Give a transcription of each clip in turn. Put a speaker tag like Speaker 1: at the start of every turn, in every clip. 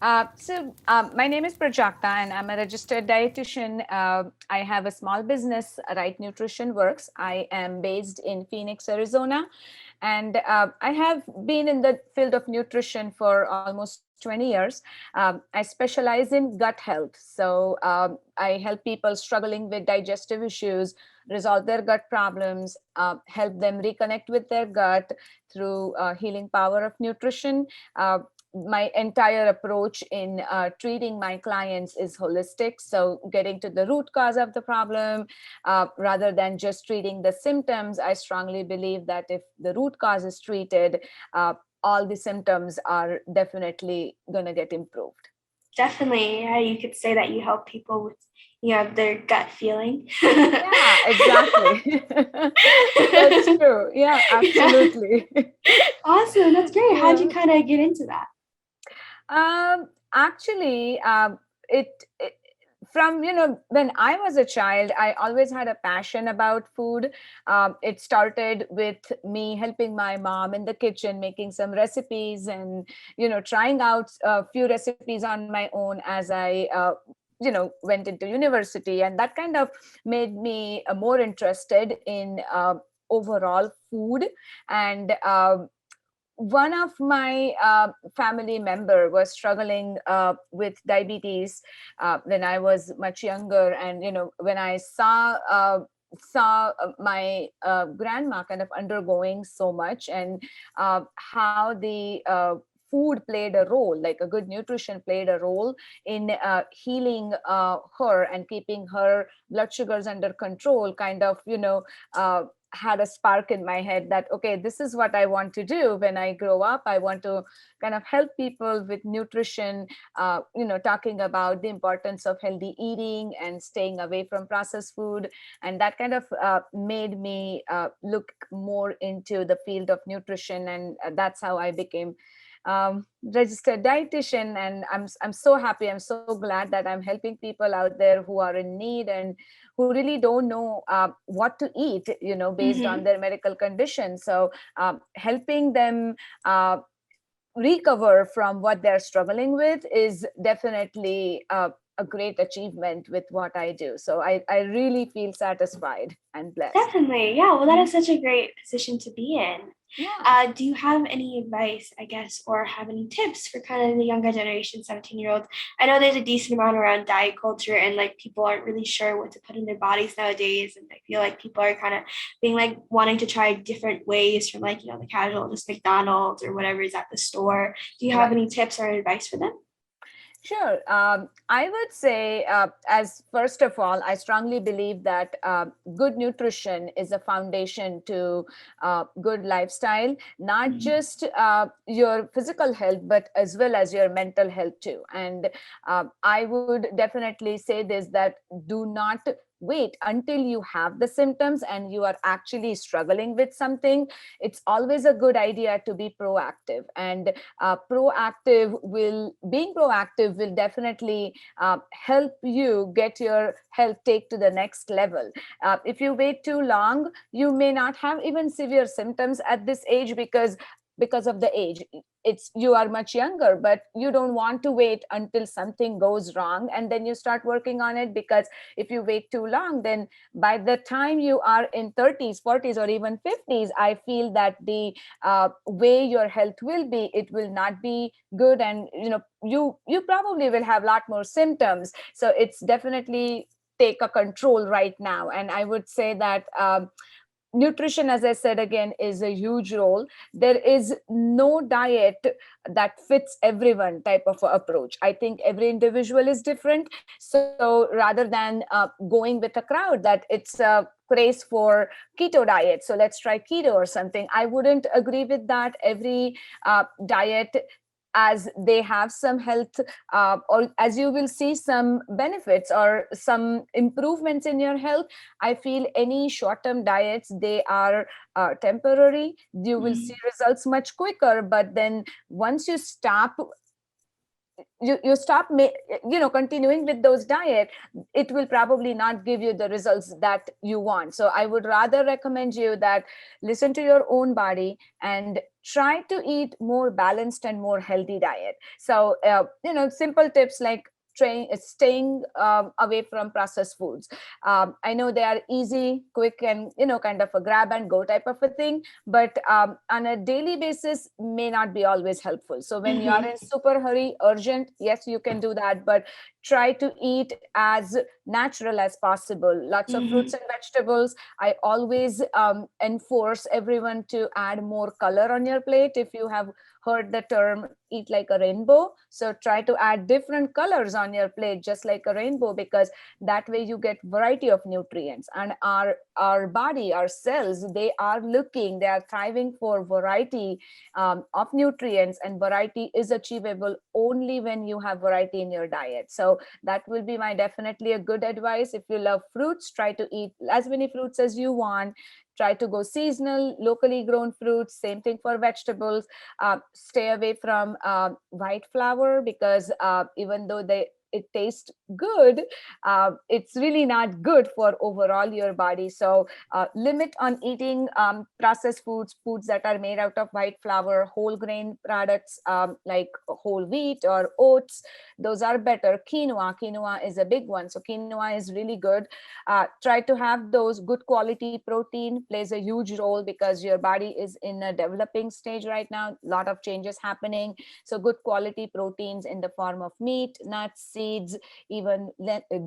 Speaker 1: My name is Prajakta, and I'm a registered dietitian. I have a small business, Right Nutrition Works. I am based in Phoenix, Arizona, and I have been in the field of nutrition for almost 20 years. I specialize in gut health. I help people struggling with digestive issues resolve their gut problems, help them reconnect with their gut through healing power of nutrition. My entire approach in treating my clients is holistic. So, getting to the root cause of the problem rather than just treating the symptoms. I strongly believe that if the root cause is treated, all the symptoms are definitely going to get improved.
Speaker 2: Definitely, yeah, you could say that you help people with, their gut feeling.
Speaker 1: Yeah, exactly. That's true. Yeah,
Speaker 2: Yeah.
Speaker 1: absolutely.
Speaker 2: Awesome. That's great. How'd you
Speaker 1: Yeah.
Speaker 2: kind of get into that?
Speaker 1: Actually, it from when I was a child, I always had a passion about food. It started with me helping my mom in the kitchen, making some recipes, and trying out a few recipes on my own as I went into university, and that kind of made me more interested in overall food. And one of my family member was struggling with diabetes when I was much younger, and when I saw my grandma kind of undergoing so much, and how the food played a role, like a good nutrition played a role in healing her and keeping her blood sugars under control, kind of had a spark in my head that, okay, this is what I want to do when I grow up. I want to kind of help people with nutrition, talking about the importance of healthy eating and staying away from processed food. And that kind of made me look more into the field of nutrition, and that's how I became registered dietitian. And I'm so happy, I'm so glad that I'm helping people out there who are in need and who really don't know what to eat, based on
Speaker 2: Mm-hmm.
Speaker 1: their medical condition. So helping them recover from what they're struggling with is definitely a great achievement with what I do. So I really feel satisfied and blessed.
Speaker 2: Definitely. Yeah. Well, that
Speaker 1: Mhm.
Speaker 2: is such a great position to be in.
Speaker 1: Yeah.
Speaker 2: Do you have any advice, I guess, or have any tips for kind of the younger generation, 17-year-olds? I know there's a decent amount around diet culture and like people aren't really sure what to put in their bodies nowadays. And I feel like people are kind of being like wanting to try different ways from like, the casual, just McDonald's or whatever is at the store. Do you have
Speaker 1: Right.
Speaker 2: any tips or advice for them?
Speaker 1: Sure. I would say, as first of all, I strongly believe that good nutrition is a foundation to good lifestyle, not
Speaker 2: Mhm.
Speaker 1: just your physical health, but as well as your mental health too. And I would definitely say this, that do not wait until you have the symptoms and you are actually struggling with something. It's always a good idea to be proactive, and being proactive will definitely help you get your health take to the next level. If you wait too long, you may not have even severe symptoms at this age, because of the age. It's You are much younger, but you don't want to wait until something goes wrong and then you start working on it, because if you wait too long, then by the time you are in 30s, 40s, or even 50s, I feel that the way your health will be, it will not be good, and you probably will have a lot more symptoms. So it's definitely take a control right now. And I would say that nutrition, as I said again, is a huge role. There is no diet that fits everyone type of approach. I think every individual is different. So rather than going with a crowd that it's a craze for keto diet, so let's try keto or something, I wouldn't agree with that. Every diet, as they have some health, or as you will see some benefits or some improvements in your health, I feel any short term diets, they are temporary. You will see
Speaker 2: Mhm.
Speaker 1: results much quicker, but then once you stop you stop continuing with those diet, it will probably not give you the results that you want. So I would rather recommend you that listen to your own body and try to eat more balanced and more healthy diet. So simple tips like staying away from processed foods. I know they are easy, quick, and kind of a grab and go type of a thing, but on a daily basis may not be always helpful. So when you are
Speaker 2: Hmm.
Speaker 1: in super hurry, urgent, yes, you can do that, but try to eat as natural as possible. Lots of fruits
Speaker 2: Hmm.
Speaker 1: and vegetables. I always enforce everyone to add more color on your plate. If you have heard the term eat like a rainbow, so try to add different colors on your plate just like a rainbow, because that way you get variety of nutrients. And our body, our cells, they are thriving for variety of nutrients, and variety is achievable only when you have variety in your diet. So that will be my definitely a good advice. If you love fruits, try to eat as many fruits as you want. Try to go seasonal, locally grown fruits. Same thing for vegetables. Stay away from white flour, because even though it tastes good, it's really not good for overall your body. So limit on eating processed foods that are made out of white flour. Whole grain products like whole wheat or oats, those are better. Quinoa is a big one, so quinoa is really good. Try to have those. Good quality protein plays a huge role, because your body is in a developing stage right now, a lot of changes happening. So good quality proteins in the form of meat, nuts, seeds, even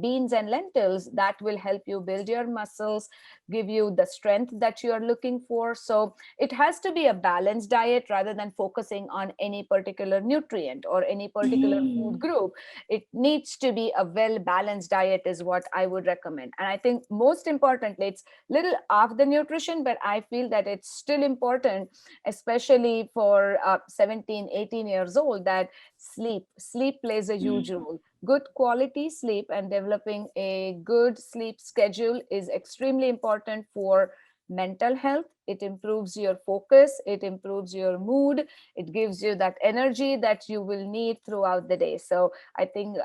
Speaker 1: beans and lentils, that will help you build your muscles, give you the strength that you are looking for. So it has to be a balanced diet rather than focusing on any particular nutrient or any particular food
Speaker 2: Hmm.
Speaker 1: group. It needs to be a well balanced diet is what I would recommend. And I think most importantly, it's little off the nutrition, but I feel that it's still important, especially for 17 18 years old, that sleep plays a huge role. Good quality sleep and developing a good sleep schedule is extremely important for mental health. It improves your focus, it improves your mood, it gives you that energy that you will need throughout the day. So I think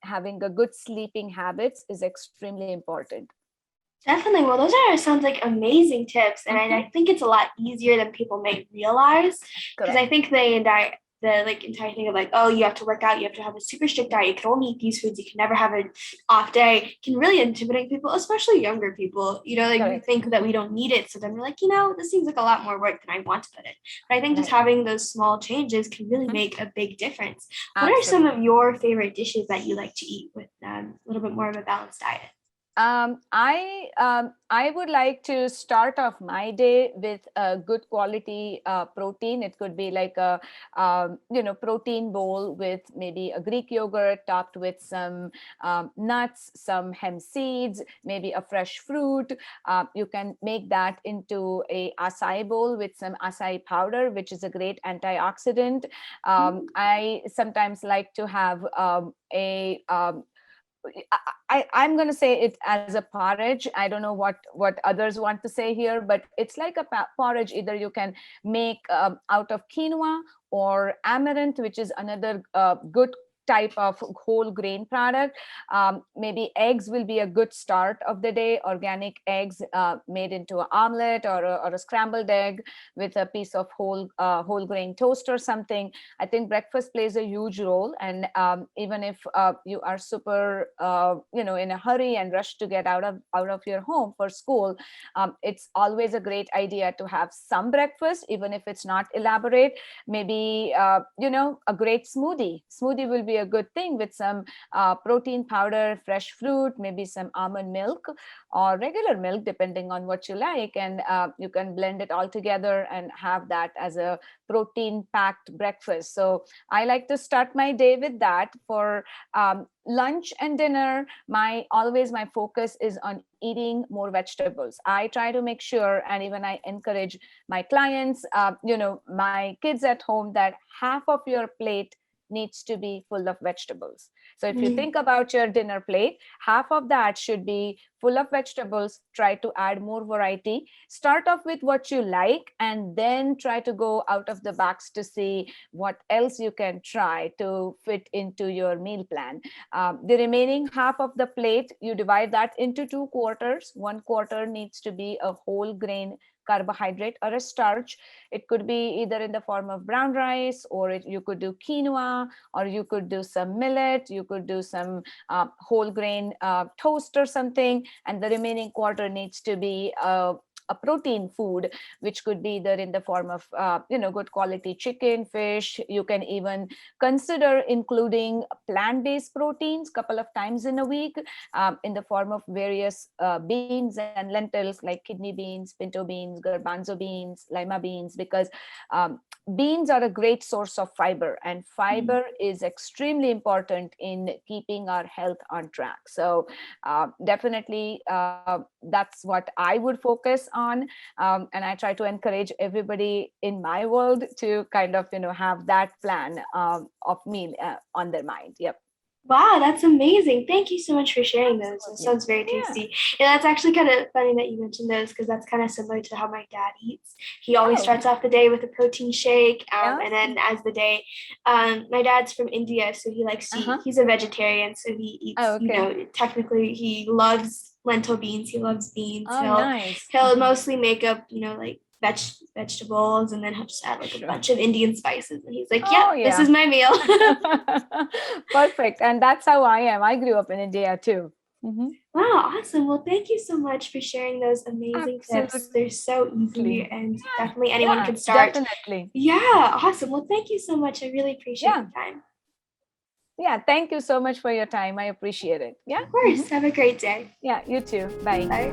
Speaker 1: having a good sleeping habits is extremely important.
Speaker 2: Definitely. Well, those are sounds like amazing tips, and
Speaker 1: Mhm.
Speaker 2: I think it's a lot easier than people may realize. Because I
Speaker 1: Correct.
Speaker 2: think the like entire thing of like, oh, you have to work out, you have to have a super strict diet, you can only eat these foods, you can never have an off day, can really intimidate people, especially younger people. Like we
Speaker 1: Correct.
Speaker 2: think that we don't need it, so then we're like, this seems like a lot more work than I want to put in. But I think just
Speaker 1: Right.
Speaker 2: having those small changes can really
Speaker 1: Mhm.
Speaker 2: make a big difference. What are some of
Speaker 1: Absolutely.
Speaker 2: your favorite dishes that you like to eat with a little bit more of a balanced diet?
Speaker 1: I would like to start off my day with a good quality protein. It could be like a protein bowl with maybe a Greek yogurt topped with some nuts, some hemp seeds, maybe a fresh fruit. You can make that into a acai bowl with some acai powder, which is a great antioxidant. I sometimes like to have a I'm going to say it as a porridge. I don't know what others want to say here, but it's like a porridge. Either you can make out of quinoa or amaranth, which is another good type of whole grain product. Maybe eggs will be a good start of the day. Organic eggs made into an omelet or a scrambled egg with a piece of whole grain toast or something. I think breakfast plays a huge role, and even if you are super, in a hurry and rush to get out of your home for school, it's always a great idea to have some breakfast, even if it's not elaborate. Maybe a great smoothie. Smoothie will be a good thing with some protein powder, fresh fruit, maybe some almond milk or regular milk, depending on what you like, and you can blend it all together and have that as a protein packed breakfast. So I like to start my day with that. For lunch and dinner, my focus is on eating more vegetables. I try to make sure, and even I encourage my clients, my kids at home, that half of your plate needs to be full of vegetables. So if you think about your dinner plate, half of that should be full of vegetables. Try to add more variety. Start off with what you like and then try to go out of the box to see what else you can try to fit into your meal plan. The remaining half of the plate, you divide that into two quarters. One quarter needs to be a whole grain carbohydrate or a starch. It could be either in the form of brown rice, or you could do quinoa, or you could do some millet, you could do some whole grain toast or something. And the remaining quarter needs to be a protein food, which could be either in the form of good quality chicken, fish. You can even consider including plant-based proteins couple of times in a week, in the form of various beans and lentils like kidney beans, pinto beans, garbanzo beans, lima beans, because um, beans are a great source of fiber, and fiber is extremely important in keeping our health on track. So definitely, that's what I would focus on. And I try to encourage everybody in my world to kind of have that plan of meal on their mind. Yep.
Speaker 2: Wow, that's amazing. Thank you so much for sharing those. That
Speaker 1: Absolutely.
Speaker 2: sounds very
Speaker 1: Yeah.
Speaker 2: tasty. And that's actually kind of funny that you mentioned those because that's kind of similar to how my dad eats. He always
Speaker 1: Oh,
Speaker 2: starts off the day with a protein shake.
Speaker 1: yeah.
Speaker 2: And then as the day, my dad's from India, so he likes to eat,
Speaker 1: Uh-huh.
Speaker 2: he's a vegetarian, so he
Speaker 1: Oh,
Speaker 2: eats,
Speaker 1: okay.
Speaker 2: technically he loves lentil beans. He loves beans.
Speaker 1: Oh, nice.
Speaker 2: He'll mostly make up, like vegetables, and then he'll just add like a
Speaker 1: Sure.
Speaker 2: bunch of Indian spices. And he's like, yep,
Speaker 1: Oh,
Speaker 2: this is
Speaker 1: yeah.
Speaker 2: my meal.
Speaker 1: Perfect. And that's how I am. I grew up in India too. Mhm.
Speaker 2: Wow, awesome. Well, thank you so much for sharing those amazing tips. They're
Speaker 1: Absolutely.
Speaker 2: so easy and
Speaker 1: Yeah.
Speaker 2: definitely anyone
Speaker 1: Yeah.
Speaker 2: can start.
Speaker 1: Definitely.
Speaker 2: Yeah, awesome. Well, thank you so much. I really appreciate
Speaker 1: Yeah.
Speaker 2: your time.
Speaker 1: Yeah. Thank you so much for your time. I appreciate it. Yeah.
Speaker 2: Of course. Have a great day.
Speaker 1: Yeah. You too. Bye.
Speaker 2: Bye.